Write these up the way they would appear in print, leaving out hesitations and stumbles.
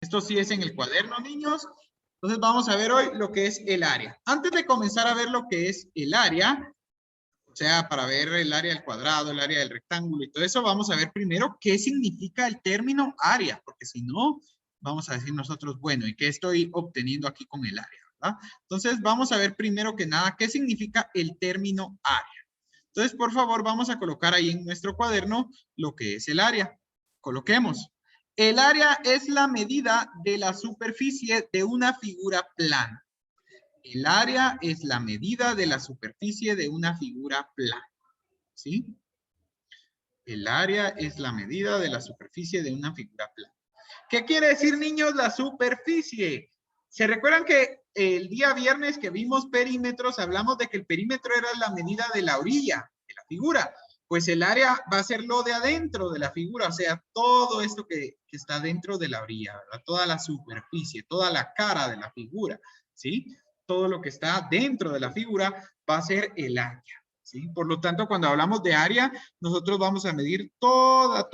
Esto sí es en el cuaderno, niños. Entonces vamos a ver hoy lo que es el área. Antes de comenzar a ver lo que es el área, o sea, para ver el área del cuadrado, el área del rectángulo y todo eso, vamos a ver primero qué significa el término área, porque si no, vamos a decir nosotros, bueno, ¿y qué estoy obteniendo aquí con el área? ¿Verdad? Entonces vamos a ver primero que nada qué significa el término área. Entonces, por favor, vamos a colocar ahí en nuestro cuaderno lo que es el área. Coloquemos. El área es la medida de la superficie de una figura plana. El área es la medida de la superficie de una figura plana. ¿Sí? El área es la medida de la superficie de una figura plana. ¿Qué quiere decir, niños, la superficie? ¿Se recuerdan que el día viernes que vimos perímetros, hablamos de que el perímetro era la medida de la orilla de la figura? Pues el área va a ser lo de adentro de la figura, o sea, todo esto que está dentro de la orilla, ¿verdad? Toda la superficie, toda la cara de la figura, ¿sí? Todo lo que está dentro de la figura va a ser el área, ¿sí? Por lo tanto, cuando hablamos de área, nosotros vamos a medir toda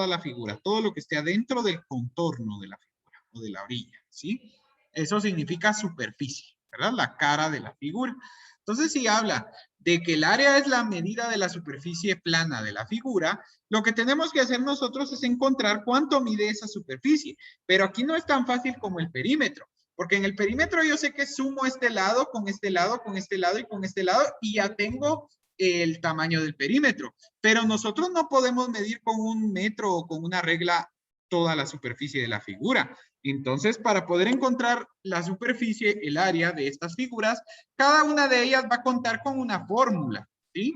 la figura, todo lo que esté adentro del contorno de la figura o de la orilla, ¿sí? Eso significa superficie, ¿verdad? La cara de la figura. Entonces, si habla de que el área es la medida de la superficie plana de la figura, lo que tenemos que hacer nosotros es encontrar cuánto mide esa superficie. Pero aquí no es tan fácil como el perímetro, porque en el perímetro yo sé que sumo este lado con este lado, con este lado y con este lado, y ya tengo el tamaño del perímetro. Pero nosotros no podemos medir con un metro o con una regla toda la superficie de la figura. Entonces, para poder encontrar la superficie, el área de estas figuras, cada una de ellas va a contar con una fórmula, ¿sí?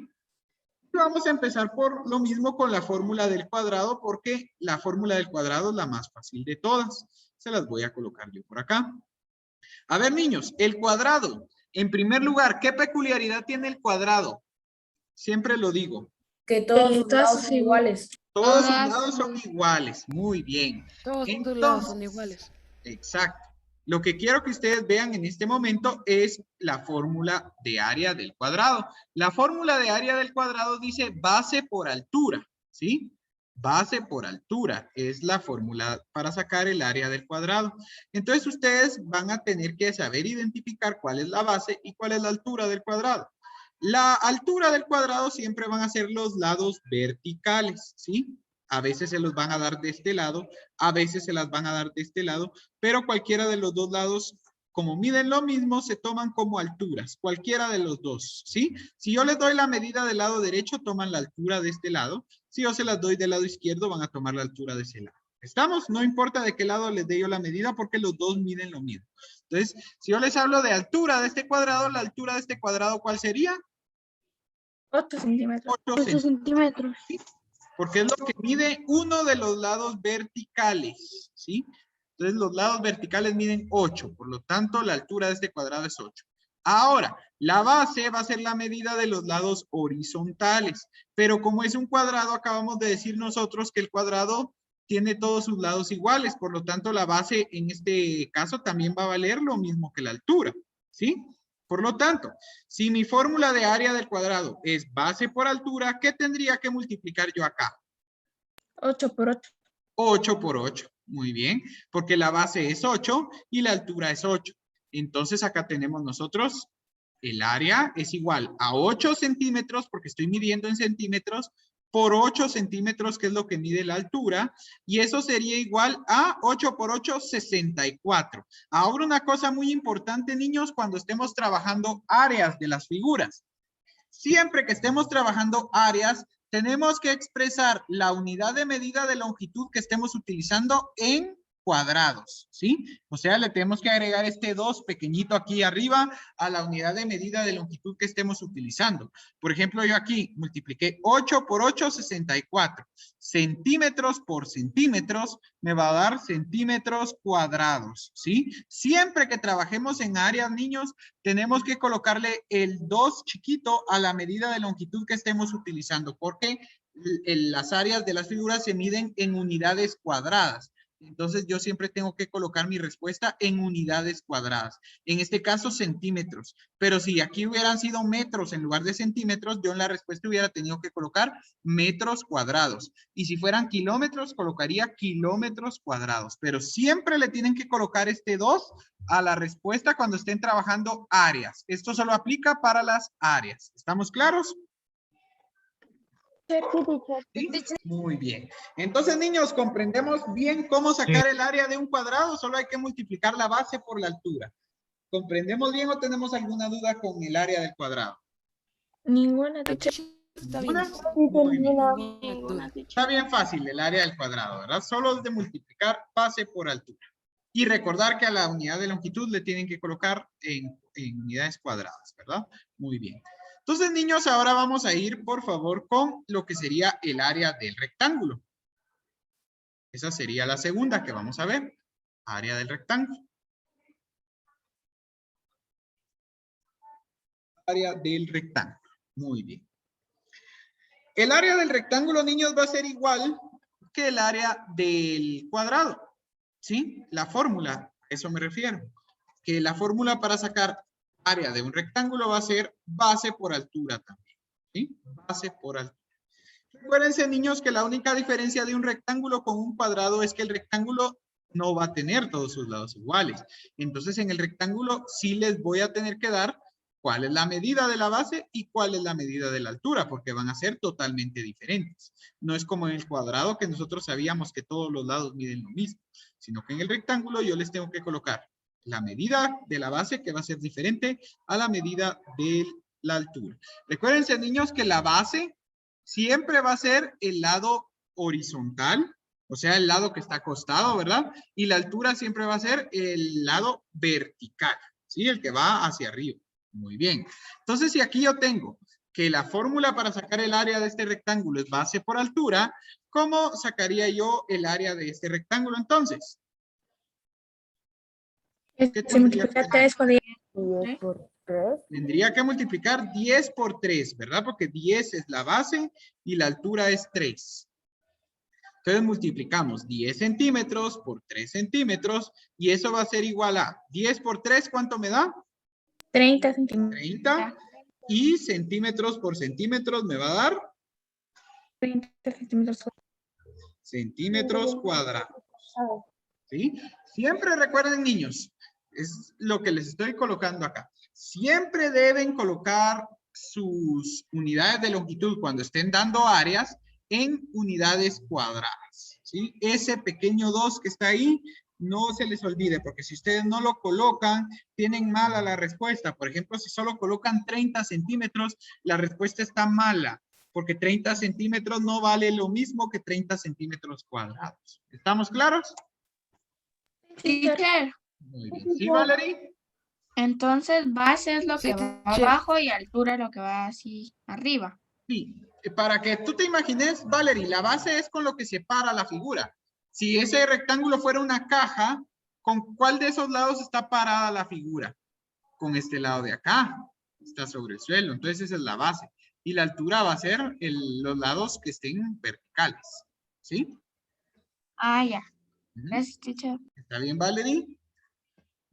Vamos a empezar por lo mismo con la fórmula del cuadrado, porque la fórmula del cuadrado es la más fácil de todas. Se las voy a colocar yo por acá. A ver, niños, el cuadrado. En primer lugar, ¿qué peculiaridad tiene el cuadrado? Siempre lo digo. Que todos sus lados son iguales. Todos sus lados son iguales. Muy bien. Todos tus lados son Entonces, iguales. exacto. Lo que quiero que ustedes vean en este momento es la fórmula de área del cuadrado. La fórmula de área del cuadrado dice base por altura, ¿sí? Base por altura es la fórmula para sacar el área del cuadrado. Entonces ustedes van a tener que saber identificar cuál es la base y cuál es la altura del cuadrado. La altura del cuadrado siempre van a ser los lados verticales, ¿sí? A veces se los van a dar de este lado, a veces se las van a dar de este lado, pero cualquiera de los dos lados, como miden lo mismo, se toman como alturas, cualquiera de los dos, ¿sí? Si yo les doy la medida del lado derecho, toman la altura de este lado. Si yo se las doy del lado izquierdo, van a tomar la altura de ese lado. ¿Estamos? No importa de qué lado les dé yo la medida, porque los dos miden lo mismo. Entonces, si yo les hablo de altura de este cuadrado, la altura de este cuadrado, ¿cuál sería? 8 centímetros. 8 centímetros. ¿Sí? Porque es lo que mide uno de los lados verticales, ¿sí? Entonces los lados verticales miden 8, por lo tanto la altura de este cuadrado es 8. Ahora, la base va a ser la medida de los lados horizontales, pero como es un cuadrado, acabamos de decir nosotros que el cuadrado tiene todos sus lados iguales, por lo tanto la base en este caso también va a valer lo mismo que la altura, ¿sí? Por lo tanto, si mi fórmula de área del cuadrado es base por altura, ¿qué tendría que multiplicar yo acá? 8 por 8. 8 por 8. Muy bien, porque la base es 8 y la altura es 8. Entonces acá tenemos nosotros el área es igual a 8 centímetros, porque estoy midiendo en centímetros, por 8 centímetros, que es lo que mide la altura, y eso sería igual a 8 por 8, 64. Ahora una cosa muy importante, niños, cuando estemos trabajando áreas de las figuras. Siempre que estemos trabajando áreas, tenemos que expresar la unidad de medida de longitud que estemos utilizando en cuadrados, ¿sí? O sea, le tenemos que agregar este 2 pequeñito aquí arriba a la unidad de medida de longitud que estemos utilizando. Por ejemplo, yo aquí multipliqué 8 por 8, 64. Centímetros por centímetros me va a dar centímetros cuadrados, ¿sí? Siempre que trabajemos en áreas, niños, tenemos que colocarle el 2 chiquito a la medida de longitud que estemos utilizando, porque las áreas de las figuras se miden en unidades cuadradas. Entonces yo siempre tengo que colocar mi respuesta en unidades cuadradas. En este caso centímetros. Pero si aquí hubieran sido metros en lugar de centímetros, yo en la respuesta hubiera tenido que colocar metros cuadrados. Y si fueran kilómetros, colocaría kilómetros cuadrados. Pero siempre le tienen que colocar este 2 a la respuesta cuando estén trabajando áreas. Esto solo aplica para las áreas. ¿Estamos claros? ¿Sí? Muy bien. Entonces, niños, comprendemos bien cómo sacar el área de un cuadrado. Solo hay que multiplicar la base por la altura. ¿Comprendemos bien o tenemos alguna duda con el área del cuadrado? Ninguna, teacher. Está bien. Muy bien. Ninguna. Está bien fácil el área del cuadrado, ¿verdad? Solo es de multiplicar base por altura. Y recordar que a la unidad de longitud le tienen que colocar en unidades cuadradas, ¿verdad? Muy bien. Entonces, niños, ahora vamos a ir, por favor, con lo que sería el área del rectángulo. Esa sería la segunda que vamos a ver. Área del rectángulo. Área del rectángulo. Muy bien. El área del rectángulo, niños, va a ser igual que el área del cuadrado. ¿Sí? La fórmula, a eso me refiero. Que la fórmula para sacar área de un rectángulo va a ser base por altura también. ¿Sí? Base por altura. Recuérdense, niños, que la única diferencia de un rectángulo con un cuadrado es que el rectángulo no va a tener todos sus lados iguales. Entonces, en el rectángulo sí les voy a tener que dar cuál es la medida de la base y cuál es la medida de la altura, porque van a ser totalmente diferentes. No es como en el cuadrado que nosotros sabíamos que todos los lados miden lo mismo, sino que en el rectángulo yo les tengo que colocar la medida de la base, que va a ser diferente a la medida de la altura. Recuérdense, niños, que la base siempre va a ser el lado horizontal, o sea, el lado que está acostado, ¿verdad? Y la altura siempre va a ser el lado vertical, ¿sí? El que va hacia arriba. Muy bien. Entonces, si aquí yo tengo que la fórmula para sacar el área de este rectángulo es base por altura, ¿cómo sacaría yo el área de este rectángulo entonces? Se multiplica 3 por 10. Tendría que multiplicar 10 por 3, ¿verdad? Porque 10 es la base y la altura es 3. Entonces multiplicamos 10 centímetros por 3 centímetros y eso va a ser igual a 10 por 3, ¿cuánto me da? 30 centímetros. 30. Y centímetros por centímetros me va a dar 30 centímetros. centímetros cuadrados. ¿Sí? Siempre recuerden, niños, es lo que les estoy colocando acá. Siempre deben colocar sus unidades de longitud cuando estén dando áreas en unidades cuadradas. ¿Sí? Ese pequeño 2 que está ahí, no se les olvide, porque si ustedes no lo colocan, tienen mala la respuesta. Por ejemplo, si solo colocan 30 centímetros, la respuesta está mala, porque 30 centímetros no vale lo mismo que 30 centímetros cuadrados. ¿Estamos claros? Teacher, Muy bien. ¿Sí, Valerie? entonces base es lo Sí, que va teacher. abajo y altura lo que va así arriba. Sí. Para que tú te imagines, Valerie, la base es con lo que separa la figura. Si ese rectángulo fuera una caja, ¿con cuál de esos lados está parada la figura? Con este lado de acá. Está sobre el suelo. Entonces esa es la base. Y la altura va a ser los lados que estén verticales. ¿Sí? Ah, ya. Ujú. Gracias, teacher. ¿Está bien, Valerie?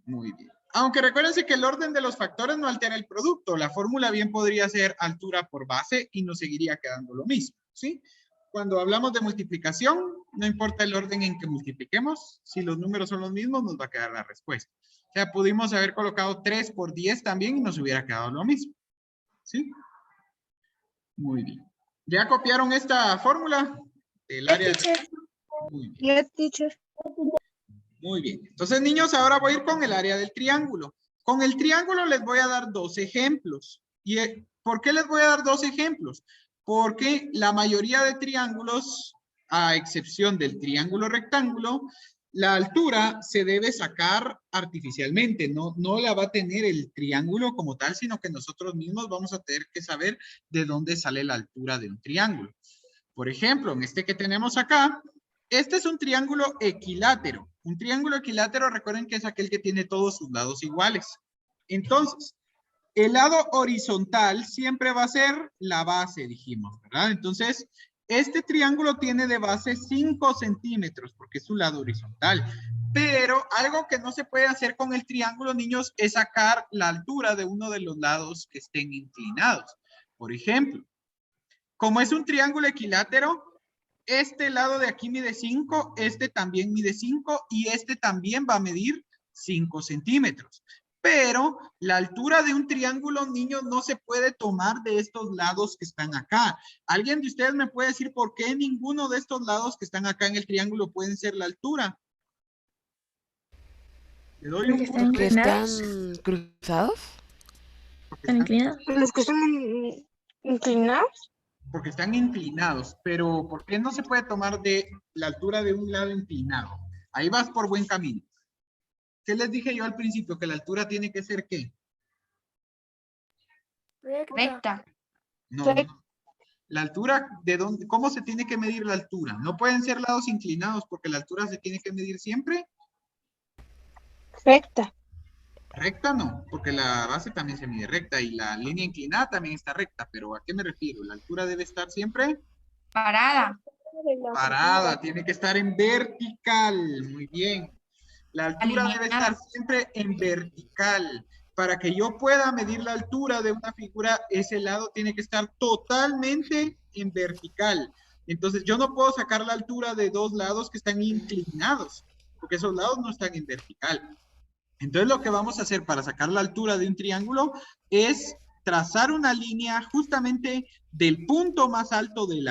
Muy bien. Aunque recuérdense que el orden de los factores no altera el producto. La fórmula bien podría ser altura por base y nos seguiría quedando lo mismo, ¿sí? Cuando hablamos de multiplicación, no importa el orden en que multipliquemos, si los números son los mismos, nos va a quedar la respuesta. O sea, pudimos haber colocado 3 por 10 también y nos hubiera quedado lo mismo, ¿sí? Muy bien. ¿Ya copiaron esta fórmula? El área de... Muy bien. Yes, teacher. Muy bien. Entonces, niños, ahora voy a ir con el área del triángulo. Con el triángulo les voy a dar 2 ejemplos. ¿Y por qué les voy a dar 2 ejemplos? Porque la mayoría de triángulos, a excepción del triángulo rectángulo, la altura se debe sacar artificialmente. No la va a tener el triángulo como tal, sino que nosotros mismos vamos a tener que saber de dónde sale la altura de un triángulo. Por ejemplo, en este que tenemos acá, este es un triángulo equilátero. Un triángulo equilátero, recuerden que es aquel que tiene todos sus lados iguales. Entonces, el lado horizontal siempre va a ser la base, dijimos, ¿verdad? Entonces, Este triángulo tiene de base 5 centímetros porque es su lado horizontal. Pero algo que no se puede hacer con el triángulo, niños, es sacar la altura de uno de los lados que estén inclinados. Por ejemplo, como es un triángulo equilátero, este lado de aquí mide 5, este también mide 5 y este también va a medir 5 centímetros. Pero la altura de un triángulo, niños, no se puede tomar de estos lados que están acá. ¿Alguien de ustedes me puede decir por qué ninguno de estos lados que están acá en el triángulo pueden ser la altura? Le doy un Porque están punto. ¿Que inclinados. están cruzados? Porque ¿Están inclinados? Los que están inclinados. porque están inclinados, pero ¿por qué no se puede tomar de la altura de un lado inclinado? Ahí vas por buen camino. ¿Qué les dije yo al principio? Que la altura tiene que ser ¿qué? Recta. No, no. La altura, ¿de dónde? ¿Cómo se tiene que medir la altura? No pueden ser lados inclinados porque la altura se tiene que medir siempre. Recta. Recta no, porque la base también se mide recta y la línea inclinada también está recta, pero ¿a qué me refiero? La altura debe estar siempre Parada. parada, tiene que estar en vertical, muy bien. La altura debe Alineada. estar siempre en vertical. Para que yo pueda medir la altura de una figura, ese lado tiene que estar totalmente en vertical. Entonces yo no puedo sacar la altura de dos lados que están inclinados, porque esos lados no están en vertical. Entonces lo que vamos a hacer para sacar la altura de un triángulo es trazar una línea justamente del punto más alto de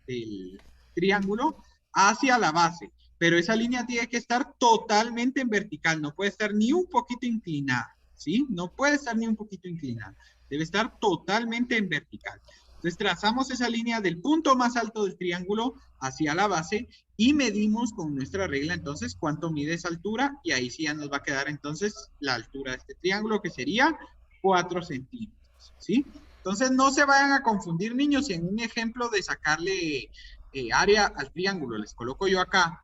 del triángulo hacia la base. Pero esa línea tiene que estar totalmente en vertical, no puede estar ni un poquito inclinada, ¿sí? No puede estar ni un poquito inclinada, debe estar totalmente en vertical. Entonces trazamos esa línea del punto más alto del triángulo hacia la base y medimos con nuestra regla entonces cuánto mide esa altura y ahí sí ya nos va a quedar entonces la altura de este triángulo que sería 4 centímetros, ¿sí? Entonces no se vayan a confundir, niños, en un ejemplo de sacarle área al triángulo, les coloco yo acá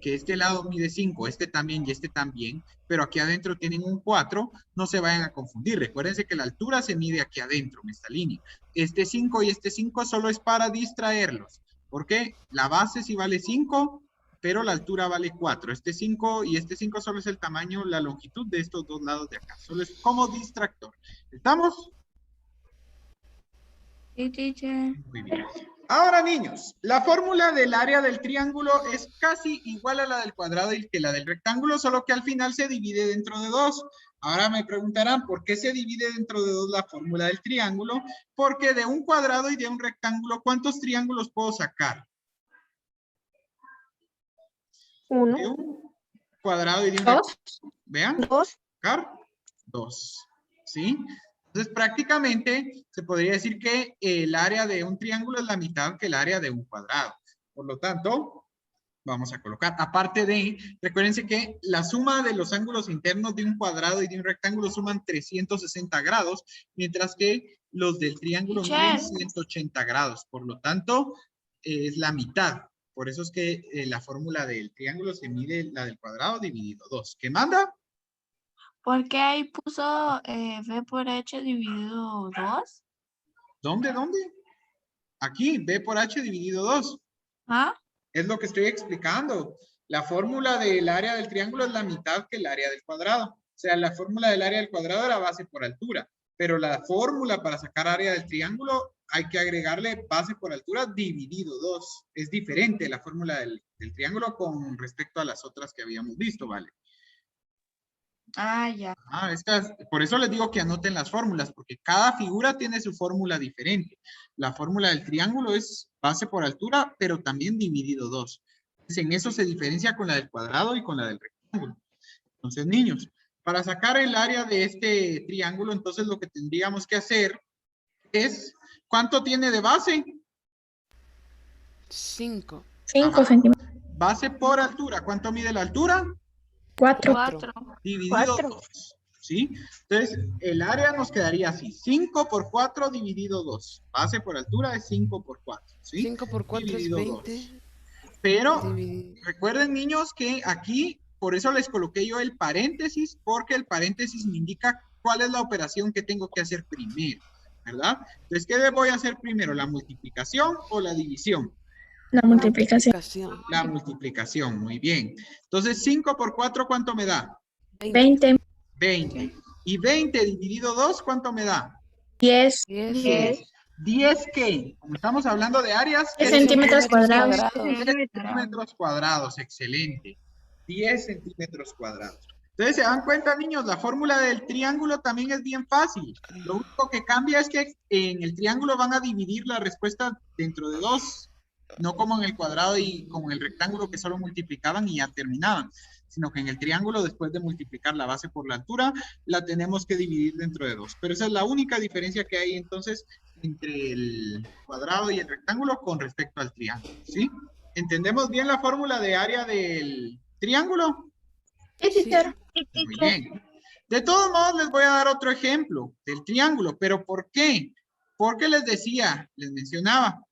que este lado mide 5, este también y este también, pero aquí adentro tienen un 4, no se vayan a confundir. Recuérdense que la altura se mide aquí adentro, en esta línea. Este 5 y este 5 solo es para distraerlos, porque la base sí vale 5, pero la altura vale 4. Este 5 y este 5 solo es el tamaño, la longitud de estos dos lados de acá. Solo es como distractor. ¿Estamos? Sí, teacher. Muy bien. Ahora, niños, la fórmula del área del triángulo es casi igual a la del cuadrado y que la del rectángulo, solo que al final se divide dentro de 2. Ahora me preguntarán, ¿por qué se divide dentro de 2 la fórmula del triángulo? Porque de un cuadrado y de un rectángulo, ¿cuántos triángulos puedo sacar? Uno. De un cuadrado y de un ¿Dos? rectángulo. ¿Vean? Dos. Sacar 2. ¿Sí? Entonces, prácticamente se podría decir que el área de un triángulo es la mitad que el área de un cuadrado. Por lo tanto, vamos a colocar, aparte de, recuérdense que la suma de los ángulos internos de un cuadrado y de un rectángulo suman 360 grados, mientras que los del triángulo miden 180 grados. Por lo tanto, es la mitad. Por eso es que la fórmula del triángulo se mide la del cuadrado dividido 2. ¿Qué manda? ¿Por qué ahí puso B por H dividido 2? ¿Dónde? Aquí, B por H dividido 2. ¿Ah? Es lo que estoy explicando. La fórmula del área del triángulo es la mitad que el área del cuadrado. O sea, la fórmula del área del cuadrado era base por altura. Pero la fórmula para sacar área del triángulo hay que agregarle base por altura dividido 2. Es diferente la fórmula del triángulo con respecto a las otras que habíamos visto, ¿vale? Ah, ya. Por eso les digo que anoten las fórmulas, porque cada figura tiene su fórmula diferente. La fórmula del triángulo es base por altura, pero también dividido 2. Entonces, en eso se diferencia con la del cuadrado y con la del rectángulo. Entonces, niños, para sacar el área de este triángulo, entonces lo que tendríamos que hacer es, ¿cuánto tiene de base? 5. 5 centímetros. Base por altura. ¿Cuánto mide la altura? 4. 4. Dividido 4. 2, ¿sí? Entonces, el área nos quedaría así, 5 por 4 dividido 2. Base por altura es 5 por 4, ¿sí? 5 por 4 es Dividido 20. 2. Pero, Dividido. recuerden, niños, que aquí, por eso les coloqué yo el paréntesis, porque el paréntesis me indica cuál es la operación que tengo que hacer primero, ¿verdad? Entonces, ¿qué voy a hacer primero? ¿La multiplicación o la división? La multiplicación. La multiplicación, muy bien. Entonces, 5 por 4, ¿cuánto me da? 20. 20. Y 20 dividido 2, ¿cuánto me da? 10. 10. ¿10 qué? Como estamos hablando de áreas, ¿qué 10 centímetros cuadrados. 10 centímetros cuadrados, excelente. 10 centímetros cuadrados. Entonces, ¿se dan cuenta, niños? La fórmula del triángulo también es bien fácil. Lo único que cambia es que en el triángulo van a dividir la respuesta dentro de 2, no como en el cuadrado y como en el rectángulo que solo multiplicaban y ya terminaban, sino que en el triángulo, después de multiplicar la base por la altura, la tenemos que dividir dentro de 2. Pero esa es la única diferencia que hay entonces entre el cuadrado y el rectángulo con respecto al triángulo, ¿sí? ¿Entendemos bien la fórmula de área del triángulo? Sí, teacher. Muy bien. De todos modos, les voy a dar otro ejemplo del triángulo. ¿Pero por qué? Porque les decía, les mencionaba,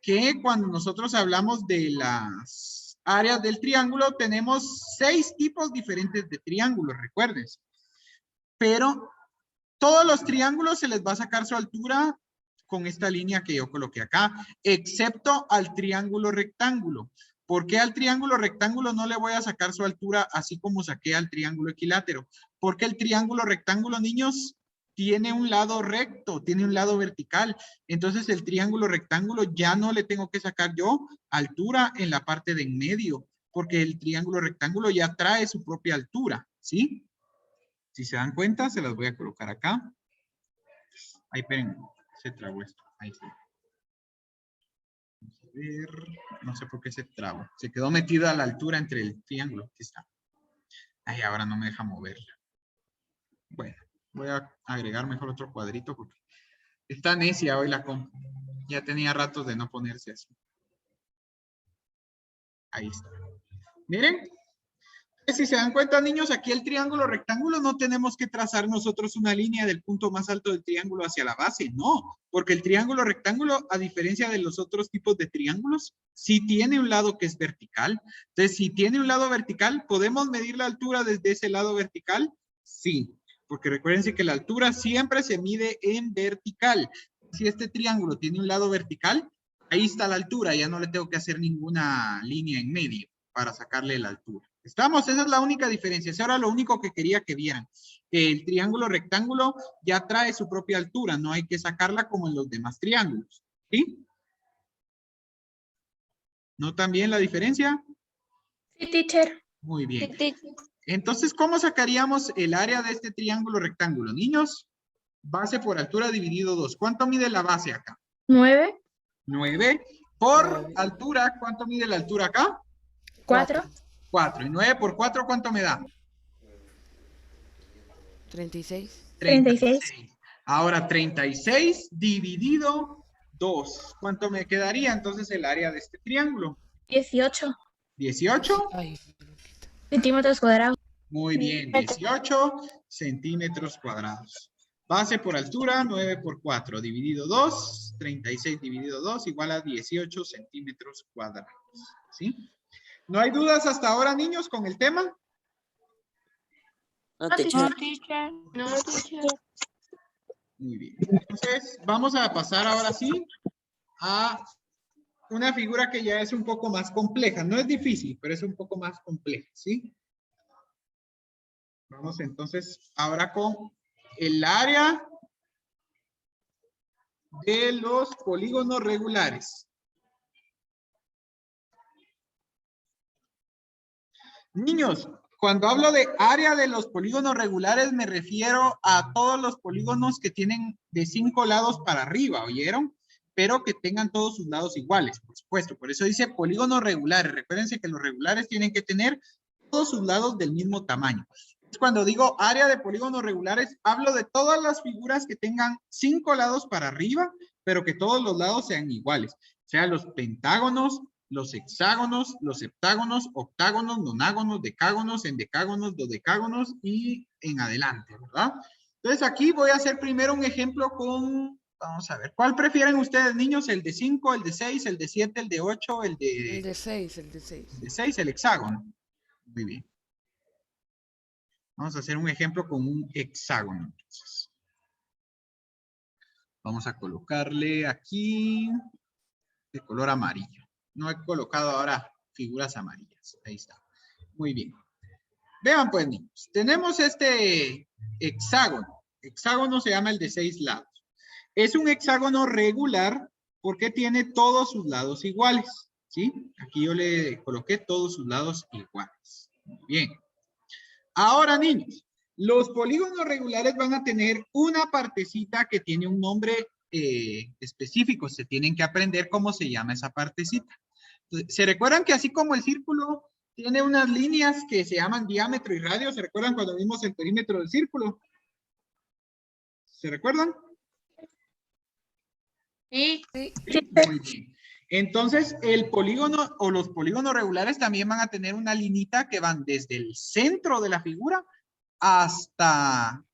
que cuando nosotros hablamos de las áreas del triángulo, tenemos 6 tipos diferentes de triángulos, recuerden. Pero todos los triángulos se les va a sacar su altura con esta línea que yo coloqué acá, excepto al triángulo rectángulo. ¿Por qué al triángulo rectángulo no le voy a sacar su altura así como saqué al triángulo equilátero? Porque el triángulo rectángulo, niños, tiene un lado recto, tiene un lado vertical. Entonces el triángulo rectángulo ya no le tengo que sacar yo altura en la parte de en medio, porque el triángulo rectángulo ya trae su propia altura, ¿sí? Si se dan cuenta, se las voy a colocar acá. Ahí, esperen, se trabó esto. Ahí está. Vamos a ver. No sé por qué se trabó. Se quedó metida a la altura entre el triángulo. Aquí está. Ay, ahora no me deja moverla. Bueno, voy a agregar mejor otro cuadrito porque está necia hoy la compu. Ya tenía ratos de no ponerse así. Ahí está. Miren. Si se dan cuenta, niños, aquí el triángulo rectángulo no tenemos que trazar nosotros una línea del punto más alto del triángulo hacia la base, no, porque el triángulo rectángulo, a diferencia de los otros tipos de triángulos, sí tiene un lado que es vertical. Entonces, si tiene un lado vertical, ¿podemos medir la altura desde ese lado vertical? Sí, porque recuérdense que la altura siempre se mide en vertical. Si este triángulo tiene un lado vertical, ahí está la altura, ya no le tengo que hacer ninguna línea en medio para sacarle la altura. ¿Estamos? Esa es la única diferencia. Eso era lo único que quería que vieran. Que el triángulo rectángulo ya trae su propia altura. No hay que sacarla como en los demás triángulos. ¿Sí? ¿Notan bien la diferencia? Sí, teacher. Muy bien. Entonces, ¿cómo sacaríamos el área de este triángulo rectángulo? Niños, base por altura dividido 2. ¿Cuánto mide la base acá? 9. 9. Por altura, ¿cuánto mide la altura acá? 4. 4. ¿Y 9 por 4 cuánto me da? 36. 36. Ahora 36 dividido 2. ¿Cuánto me quedaría entonces el área de este triángulo? 18 18. Ay, centímetros cuadrados. Muy bien, 18 centímetros cuadrados. Base por altura, 9 por 4 dividido 2, 36 dividido 2 igual a 18 centímetros cuadrados. ¿Sí? ¿No hay dudas hasta ahora, niños, con el tema? No, teacher. Muy bien. Entonces, vamos a pasar ahora sí a una figura que ya es un poco más compleja. No es difícil, pero es un poco más compleja, ¿sí? Vamos entonces ahora con el área de los polígonos regulares. Niños, cuando hablo de área de los polígonos regulares me refiero a todos los polígonos que tienen de 5 lados para arriba, ¿oyeron? Pero que tengan todos sus lados iguales, por supuesto. Por eso dice polígonos regulares. Recuérdense que los regulares tienen que tener todos sus lados del mismo tamaño. Cuando digo área de polígonos regulares, hablo de todas las figuras que tengan 5 lados para arriba, pero que todos los lados sean iguales. O sea, los pentágonos, los hexágonos, los heptágonos, octágonos, nonágonos, decágonos, endecágonos, dodecágonos y en adelante, ¿verdad? Entonces aquí voy a hacer primero un ejemplo con, vamos a ver, ¿cuál prefieren ustedes, niños? ¿El de 5, el de 6, el de 7, el de 8, el de... El de 6, el de 6. El de 6, el hexágono. Muy bien. Vamos a hacer un ejemplo con un hexágono. Entonces. Vamos a colocarle aquí de color amarillo. No he colocado ahora figuras amarillas. Ahí está. Muy bien. Vean pues, niños. Tenemos este hexágono. Hexágono se llama el de 6 lados. Es un hexágono regular porque tiene todos sus lados iguales. ¿Sí? Aquí yo le coloqué todos sus lados iguales. Muy bien. Ahora, niños, los polígonos regulares van a tener una partecita que tiene un nombre específico. Se tienen que aprender cómo se llama esa partecita. Entonces, ¿se recuerdan que así como el círculo tiene unas líneas que se llaman diámetro y radio? ¿Se recuerdan cuando vimos el perímetro del círculo? ¿Se recuerdan? Sí. Sí, muy bien. Entonces, el polígono o los polígonos regulares también van a tener una linita que van desde el centro de la figura hasta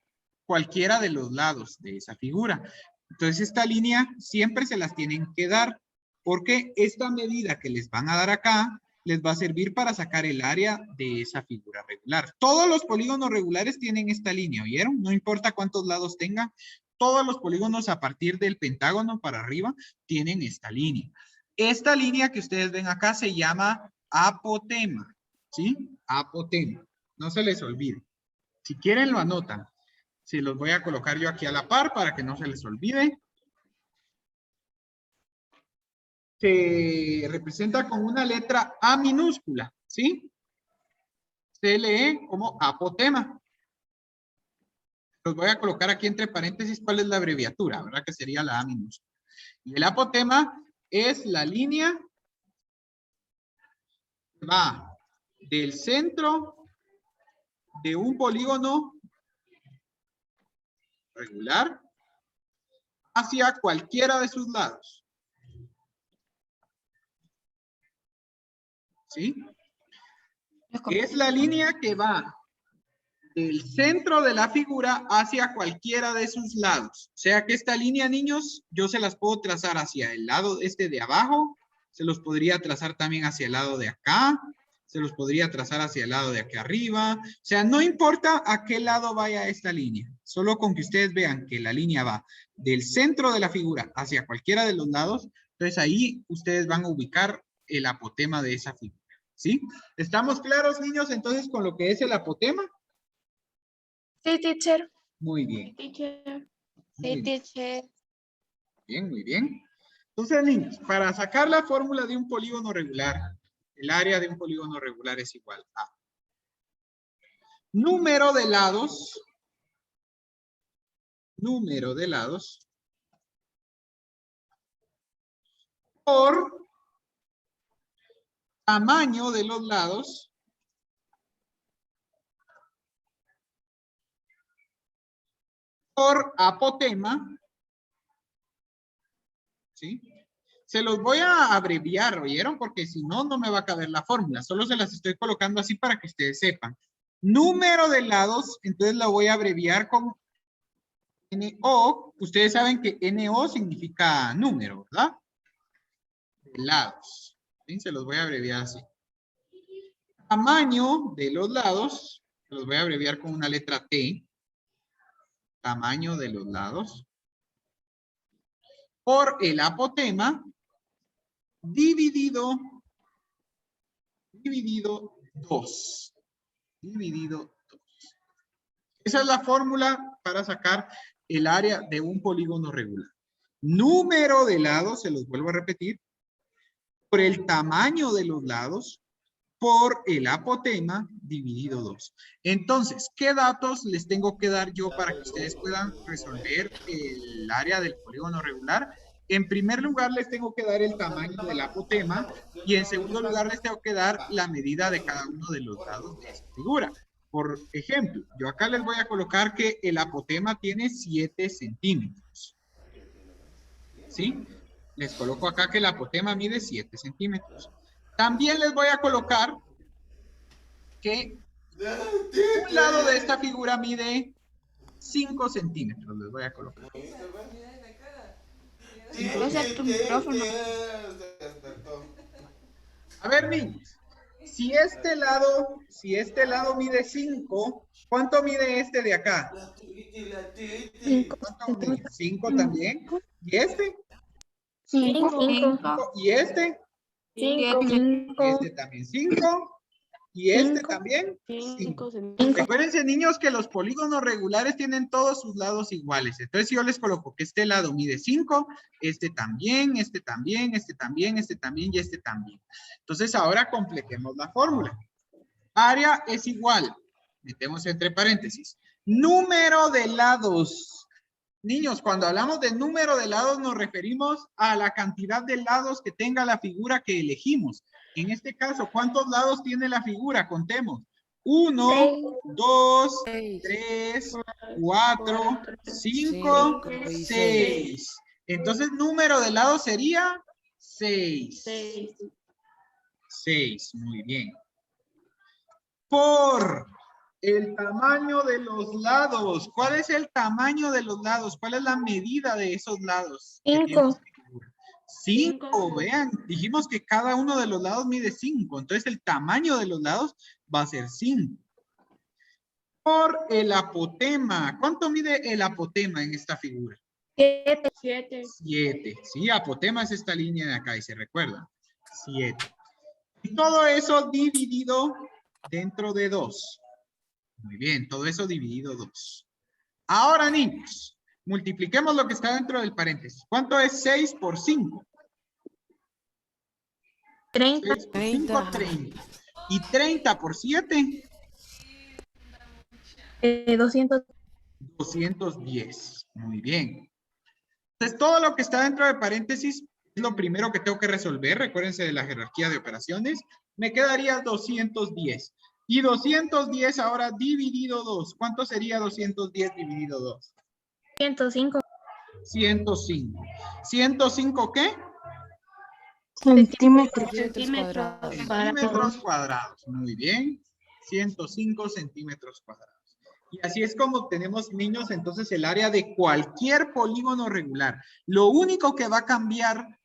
cualquiera de los lados de esa figura. Entonces, esta línea siempre se las tienen que dar porque esta medida que les van a dar acá les va a servir para sacar el área de esa figura regular. Todos los polígonos regulares tienen esta línea, ¿oyeron? No importa cuántos lados tengan, todos los polígonos a partir del pentágono para arriba tienen esta línea. Esta línea que ustedes ven acá se llama apotema, ¿sí? Apotema. No se les olvide. Si quieren lo anotan. Se los voy a colocar yo aquí a la par para que no se les olvide. Se representa con una letra A minúscula, ¿sí? Se lee como apotema. Los voy a colocar aquí entre paréntesis cuál es la abreviatura, ¿verdad? Que sería la A minúscula. Y el apotema es la línea que va del centro de un polígono regular hacia cualquiera de sus lados. ¿Sí? Es la línea que va del centro de la figura hacia cualquiera de sus lados. O sea que esta línea, niños, yo se las puedo trazar hacia el lado este de abajo, se los podría trazar también hacia el lado de acá, se los podría trazar hacia el lado de aquí arriba. O sea, no importa a qué lado vaya esta línea, solo con que ustedes vean que la línea va del centro de la figura hacia cualquiera de los lados, entonces ahí ustedes van a ubicar el apotema de esa figura. ¿Sí? ¿Estamos claros, niños, entonces con lo que es el apotema? Sí, teacher. Muy bien. Teacher. Muy Sí, teacher. bien, muy bien. Entonces, niños, para sacar la fórmula de un polígono regular, el área de un polígono regular es igual a número de lados por tamaño de los lados por apotema, ¿sí? Se los voy a abreviar, ¿oyeron? Porque si no, no me va a caber la fórmula. Solo se las estoy colocando así para que ustedes sepan. Número de lados, entonces la voy a abreviar como NO. Ustedes saben que NO significa número, ¿verdad? De lados. ¿Sí? Se los voy a abreviar así. Tamaño de los lados, se los voy a abreviar con una letra T. Tamaño de los lados. Por el apotema dividido 2. Dividido 2. Esa es la fórmula para sacar el área de un polígono regular. Número de lados, se los vuelvo a repetir, por el tamaño de los lados, por el apotema dividido 2. Entonces, ¿qué datos les tengo que dar yo para que ustedes puedan resolver el área del polígono regular? En primer lugar, les tengo que dar el tamaño del apotema y en segundo lugar, les tengo que dar la medida de cada uno de los lados de esta figura. Por ejemplo, yo acá les voy a colocar que el apotema tiene 7 centímetros. ¿Sí? Les coloco acá que el apotema mide 7 centímetros. También les voy a colocar que un lado de esta figura mide 5 centímetros. Les voy a colocar. Usa tu micrófono. A ver, niños. Si este lado mide 5, ¿cuánto mide este de acá? 5 mide? 5 también. ¿Y este? 5. ¿Y este? 5. Este también 5. Y este también 5. Recuérdense, niños, que los polígonos regulares tienen todos sus lados iguales. Entonces, si yo les coloco que este lado mide 5, este también, este también, este también, este también y este también. Entonces, ahora completemos la fórmula. Área es igual, metemos entre paréntesis, número de lados. Niños, cuando hablamos de número de lados nos referimos a la cantidad de lados que tenga la figura que elegimos. En este caso, ¿cuántos lados tiene la figura? Contemos. 1, 2, 3, 4, 5, 6. Entonces, número de lados sería 6. 6, muy bien. Por el tamaño de los lados. ¿Cuál es el tamaño de los lados? ¿Cuál es la medida de esos lados? 5. 5, vean, dijimos que cada uno de los lados mide 5, entonces el tamaño de los lados va a ser 5. Por el apotema, ¿cuánto mide el apotema en esta figura? 7. 7, sí, apotema es esta línea de acá y se recuerda, 7. Y todo eso dividido dentro de 2. Muy bien, todo eso dividido 2. Ahora, niños, multipliquemos lo que está dentro del paréntesis. ¿Cuánto es 6 por 5? 30. 6 por 5, 30. ¿Y 30 por 7? 200. 210. Muy bien. Entonces, todo lo que está dentro de paréntesis es lo primero que tengo que resolver. Recuérdense de la jerarquía de operaciones. Me quedaría 210. Y 210 ahora dividido 2. ¿Cuánto sería 210 dividido 2? 105. 105. ¿105 qué? Centímetros. Centímetros cuadrados. Muy bien. 105 centímetros cuadrados. Y así es como obtenemos, niños, entonces el área de cualquier polígono regular. Lo único que va a cambiar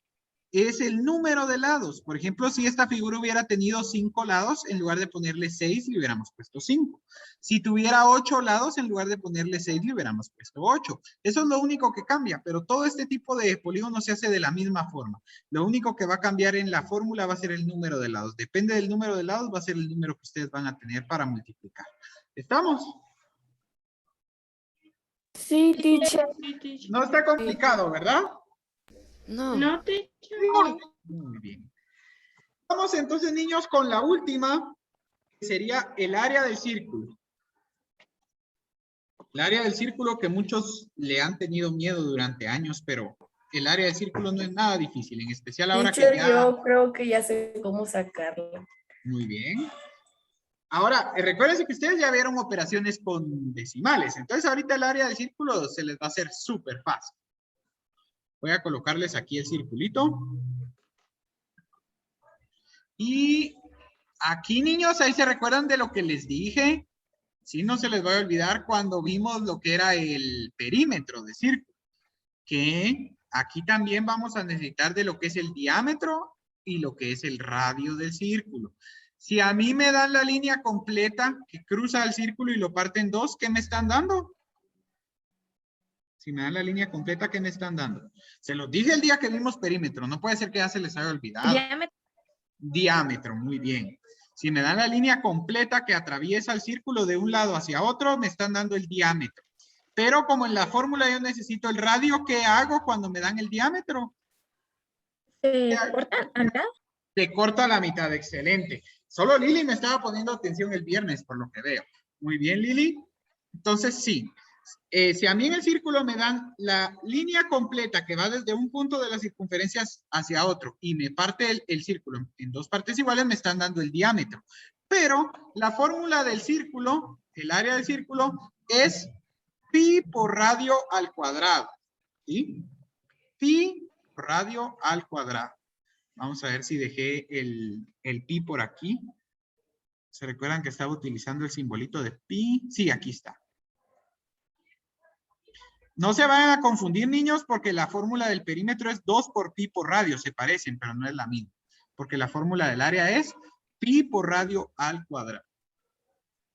es el número de lados. Por ejemplo, si esta figura hubiera tenido 5 lados, en lugar de ponerle 6, le hubiéramos puesto 5. Si tuviera 8 lados, en lugar de ponerle 6, le hubiéramos puesto 8. Eso es lo único que cambia, pero todo este tipo de polígonos se hace de la misma forma. Lo único que va a cambiar en la fórmula va a ser el número de lados. Depende del número de lados, va a ser el número que ustedes van a tener para multiplicar. ¿Estamos? Sí, teacher. No está complicado, ¿verdad? No. Muy bien. Vamos entonces, niños, con la última, que sería el área del círculo. El área del círculo que muchos le han tenido miedo durante años, pero el área del círculo no es nada difícil, en especial ahora que ya... Yo creo que ya sé cómo sacarlo. Muy bien. Ahora, recuérdense que ustedes ya vieron operaciones con decimales, entonces ahorita el área del círculo se les va a hacer súper fácil. Voy a colocarles aquí el circulito. Y aquí, niños, ahí se recuerdan de lo que les dije. Sí, no se les va a olvidar cuando vimos lo que era el perímetro de círculo. Que aquí también vamos a necesitar de lo que es el diámetro y lo que es el radio del círculo. Si a mí me dan la línea completa que cruza el círculo y lo parte en dos, ¿qué me están dando? Si me dan la línea completa, ¿qué me están dando? Se los dije el día que vimos perímetro. No puede ser que ya se les haya olvidado. Diámetro, muy bien. Si me dan la línea completa que atraviesa el círculo de un lado hacia otro, me están dando el diámetro. Pero como en la fórmula yo necesito el radio, ¿qué hago cuando me dan el diámetro? ¿Se corta a mitad? Se corta la mitad, excelente. Solo Lili me estaba poniendo atención el viernes, por lo que veo. Muy bien, Lili. Entonces, sí. Si a mí en el círculo me dan la línea completa que va desde un punto de la circunferencia hacia otro y me parte el círculo en dos partes iguales, me están dando el diámetro. Pero la fórmula del círculo, el área del círculo, es pi por radio al cuadrado. ¿Sí? Pi por radio al cuadrado. Vamos a ver si dejé el pi por aquí. ¿Se recuerdan que estaba utilizando el simbolito de pi? Sí, aquí está. No se vayan a confundir, niños, porque la fórmula del perímetro es 2 por pi por radio. Se parecen, pero no es la misma. Porque la fórmula del área es pi por radio al cuadrado.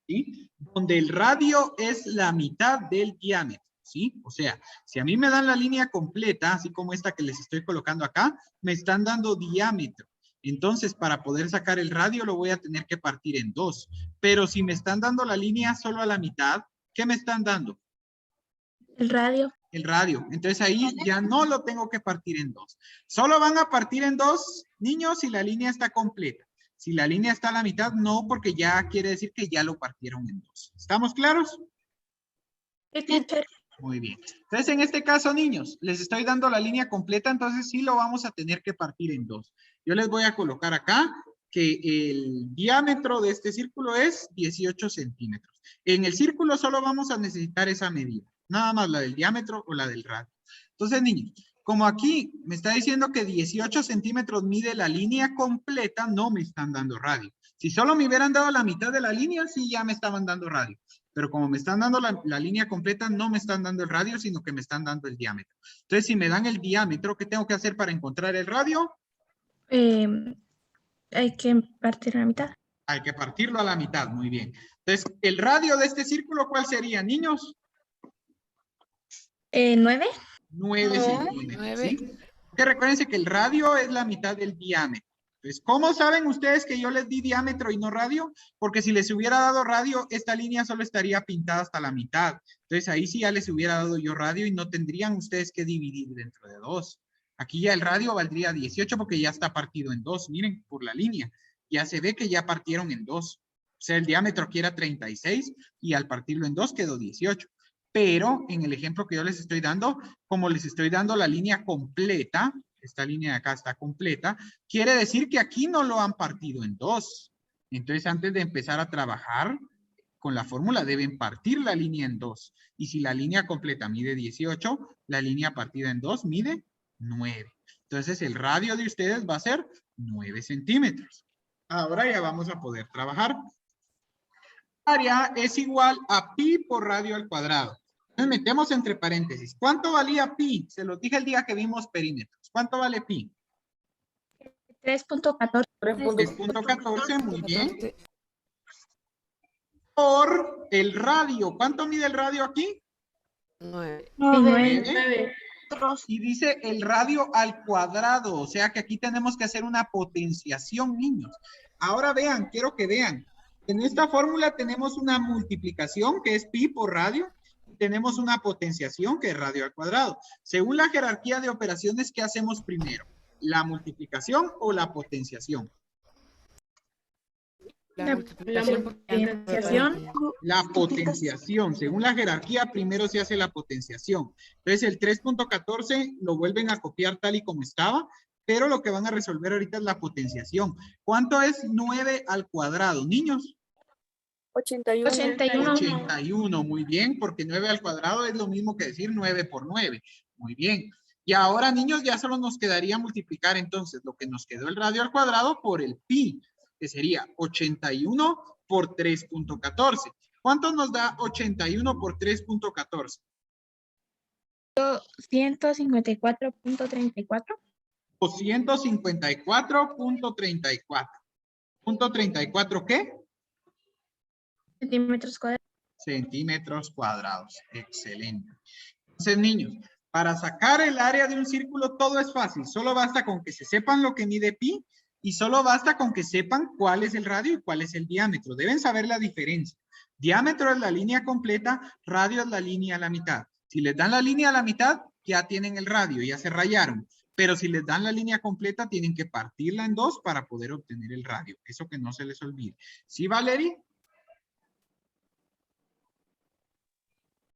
¿Sí? Donde el radio es la mitad del diámetro. ¿Sí? O sea, si a mí me dan la línea completa, así como esta que les estoy colocando acá, me están dando diámetro. Entonces, para poder sacar el radio, lo voy a tener que partir en 2. Pero si me están dando la línea solo a la mitad, ¿qué me están dando? El radio. El radio. Entonces ahí ya no lo tengo que partir en 2. Solo van a partir en 2, niños, si la línea está completa. Si la línea está a la mitad, no, porque ya quiere decir que ya lo partieron en 2. ¿Estamos claros? Sí, teacher. Muy bien. Entonces, en este caso, niños, les estoy dando la línea completa, entonces sí lo vamos a tener que partir en 2. Yo les voy a colocar acá que el diámetro de este círculo es 18 centímetros. En el círculo solo vamos a necesitar esa medida. Nada más la del diámetro o la del radio. Entonces, niños, como aquí me está diciendo que 18 centímetros mide la línea completa, no me están dando radio. Si solo me hubieran dado la mitad de la línea, sí ya me estaban dando radio. Pero como me están dando la línea completa, no me están dando el radio, sino que me están dando el diámetro. Entonces, si me dan el diámetro, ¿qué tengo que hacer para encontrar el radio? Hay que partir a la mitad. Hay que partirlo a la mitad, muy bien. Entonces, ¿el radio de este círculo cuál sería, niños? 9. 9 centímetros, ¿sí? Que recuérdense que el radio es la mitad del diámetro. Entonces, ¿cómo saben ustedes que yo les di diámetro y no radio? Porque si les hubiera dado radio, esta línea solo estaría pintada hasta la mitad. Entonces, ahí sí ya les hubiera dado yo radio y no tendrían ustedes que dividir dentro de 2. Aquí ya el radio valdría 18 porque ya está partido en 2. Miren, por la línea. Ya se ve que ya partieron en 2. O sea, el diámetro aquí era 36 y al partirlo en 2 quedó 18. Pero en el ejemplo que yo les estoy dando, como les estoy dando la línea completa, esta línea de acá está completa, quiere decir que aquí no lo han partido en 2. Entonces, antes de empezar a trabajar con la fórmula, deben partir la línea en 2. Y si la línea completa mide 18, la línea partida en 2 mide 9. Entonces, el radio de ustedes va a ser 9 centímetros. Ahora ya vamos a poder trabajar. Área es igual a pi por radio al cuadrado. Entonces, metemos entre paréntesis. ¿Cuánto valía pi? Se los dije el día que vimos perímetros. ¿Cuánto vale pi? 3.14. 3.14, muy bien. Por el radio. ¿Cuánto mide el radio aquí? 9. 9. Y dice el radio al cuadrado. O sea que aquí tenemos que hacer una potenciación, niños. Ahora vean, quiero que vean. En esta fórmula tenemos una multiplicación que es pi por radio. Tenemos una potenciación que es radio al cuadrado. Según la jerarquía de operaciones, ¿qué hacemos primero? ¿La multiplicación o la potenciación? La potenciación. La potenciación. Según la jerarquía, primero se hace la potenciación. Entonces, el 3.14 lo vuelven a copiar tal y como estaba, pero lo que van a resolver ahorita es la potenciación. ¿Cuánto es 9 al cuadrado, niños? 81. 81, muy bien, porque 9 al cuadrado es lo mismo que decir 9 por 9. Muy bien. Y ahora, niños, ya solo nos quedaría multiplicar entonces lo que nos quedó el radio al cuadrado por el pi, que sería 81 por 3.14. ¿Cuánto nos da 81 por 3.14? 154.34. 254.34. ¿Punto qué? Centímetros cuadrados. Centímetros cuadrados. Excelente. Entonces, niños, para sacar el área de un círculo todo es fácil. Solo basta con que se sepan lo que mide pi y solo basta con que sepan cuál es el radio y cuál es el diámetro. Deben saber la diferencia. Diámetro es la línea completa, radio es la línea a la mitad. Si les dan la línea a la mitad, ya tienen el radio, ya se rayaron. Pero si les dan la línea completa, tienen que partirla en 2 para poder obtener el radio. Eso que no se les olvide. ¿Sí, Valerie?